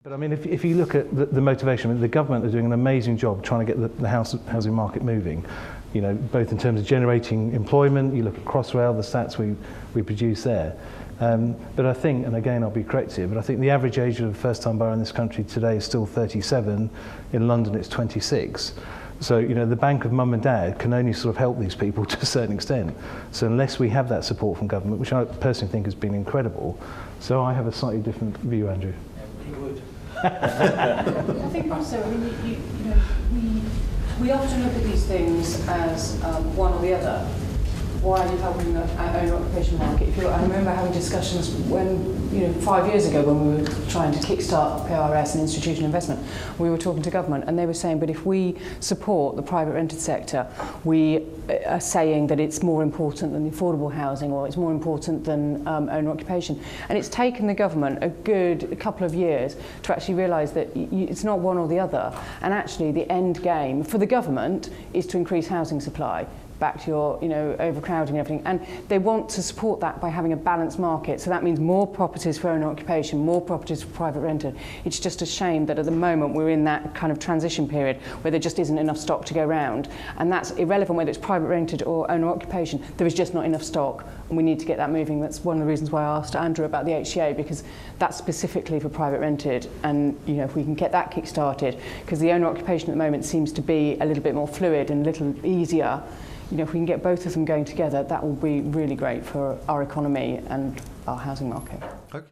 But I mean, if you look at the motivation, I mean, the government are doing an amazing job trying to get the housing market moving, you know, both in terms of generating employment. You look at Crossrail, the stats we produce there. But I think, and again I'll be correct here, but I think the average age of a first-time buyer in this country today is still 37. In London it's 26. So, you know, the bank of mum and dad can only sort of help these people to a certain extent. So unless we have that support from government, which I personally think has been incredible, so I have a slightly different view, Andrew. He would. I think also, I mean, you know, we often look at these things as one or the other. Why are you helping the owner-occupation market? I remember having discussions when, you know, 5 years ago when we were trying to kickstart PRS and institutional investment, we were talking to government and they were saying, but if we support the private rented sector, we are saying that it's more important than affordable housing or it's more important than owner-occupation. And it's taken the government a couple of years to actually realise that it's not one or the other. And actually the end game for the government is to increase housing supply, back to your, you know, overcrowding and everything. And they want to support that by having a balanced market. So that means more properties for owner occupation, more properties for private rented. It's just a shame that at the moment we're in that kind of transition period where there just isn't enough stock to go around. And that's irrelevant whether it's private rented or owner occupation. There is just not enough stock and we need to get that moving. That's one of the reasons why I asked Andrew about the HCA, because that's specifically for private rented. And, you know, if we can get that kick-started, because the owner occupation at the moment seems to be a little bit more fluid and a little easier. You know, if we can get both of them going together, that will be really great for our economy and our housing market. Okay.